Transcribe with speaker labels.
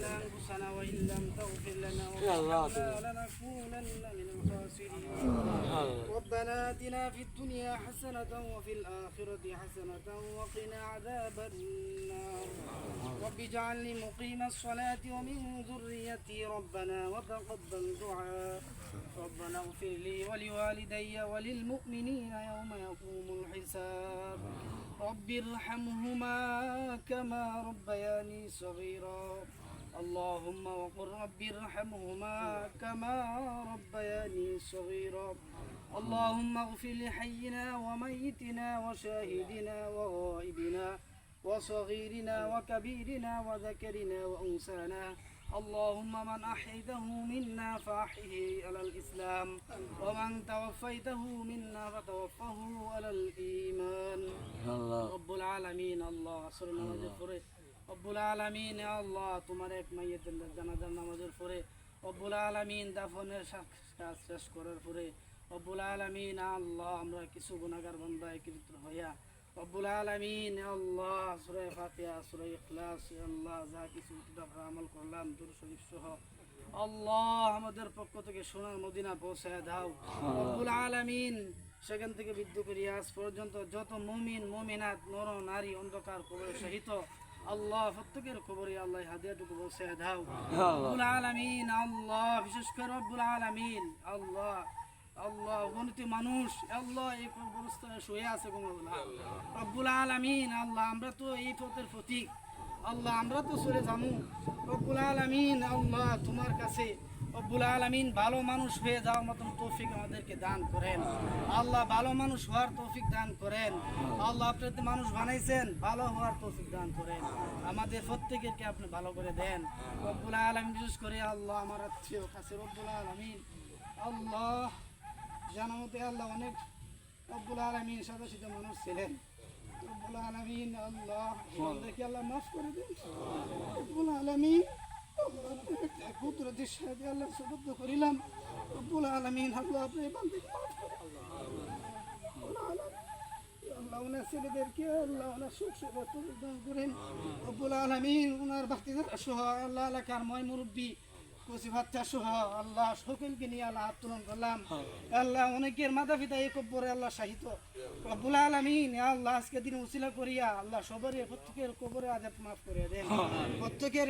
Speaker 1: ظلمنا أنفسنا وإن لم تغفر لنا وترحمنا لنكونن من الخاسرين ربنا آتنا في الدنيا حسنة وفي الآخرة حسنة وقنا عذاب النار رب اجعلني مقيم الصلاة ومن ذريتي ربنا وتقبل دعاء ربنا اغفر لي ولوالدي وللمؤمنين يوم يقوم الحساب رب ارحمهما كما ربياني صغيرا اللهم وقل رب ارحمهما كما ربياني صغيرا اللهم اغفر لحينا وميتنا وشاهدنا وغائبنا وصغيرنا وكبيرنا وذكرنا وأنثانا اللهم من أحيته منا فأحيه على الإسلام ومن توفيته منا فتوفه على الإيمان رب العالمين الله سرنا وجفره رب العالمين الله তোমার এক মাইয়েতের জানাজার নামাজের পরে রব্বুল আলামিন দাফনের কাজ শেষ করার পরে রব্বুল আলামিন আল্লাহ আমরা কিছু গুনাহগার বান্দা একত্রিত হইয়া রব্বুল আলামিন আল্লাহ সূরা ফাতিহা সূরা ইখলাস আল্লাহ যা কিছু আমরা আমল করলাম দরুদ শরীফ সহ আল্লাহ আমাদের পক্ষ থেকে সোনার মদিনা পৌঁছায় দাও রব্বুল আলামিন সেখান থেকে বিদ্য করি আজ পর্যন্ত যত মুমিন মুমিনাত নর নারী অন্ধকার কবরে শহীদ আল্লাহ প্রত্যেকের কবরে আল্লাহ হাদিয়াটুকু পৌঁছায় দাও রব্বুল আলামিন আল্লাহ বিশেষ করে রব্বুল আলামিন আল্লাহ আল্লাহ অগণিত মানুষ আল্লাহ এই অবস্থায় শুয়ে আছে রব্বুল আলামিন আল্লাহ আমরা তো এই পথের প্রতীক আল্লাহ আমরা তো চলে যাবো রব্বুল আলামিন আল্লাহ তোমার কাছে রব্বুল আলামিন ভালো মানুষ হয়ে যাওয়ার মতন তৌফিক আমাদেরকে দান করেন আল্লাহ ভালো মানুষ হওয়ার তৌফিক দান করেন আল্লাহ আপনি মানুষ বানাইছেন ভালো হওয়ার তৌফিক দান করেন আমাদের প্রত্যেকেরকে আপনি ভালো করে দেন রব্বুল আলামিন বিশেষ করে আল্লাহ আমার আত্মীয় কাছে রব্বুল আলামিন আল্লাহ জানা মতে আল্লাহ অনেক রব্বুল আলামিন সাদাসিধা মানুষ ছিলেন রব্বুল আলামিন আল্লাহ দেখে আল্লাহ মাফ করে দিন রব্বুল আলামিন কুদরতের সাথে আল্লাহ সুবুদ্ধ করিলাম রব্বুল আলামিন আল্লাহ আপনি বান্দাকে মাফ করে আল্লাহ ওনার ছেলেদেরকে আল্লাহ ওনার সুখ সেবা প্রদান করেন রব্বুল আলামিন ওনার বাচ্চাদের সহ আল্লাহ এলাকার ময় মুরব্বী আল্লাহ সকলকে নিয়ে আল্লাহ আত্মন করলাম আল্লাহ অনেকের মাতা পিতা এই কব্বরে আল্লাহ শাহিত রব্বুল আলামিন আল্লাহ আজকে দিন উসিলা করিয়া আল্লাহ সবারই প্রত্যেকের কবরে আযাব মাফ করে দেন প্রত্যেকের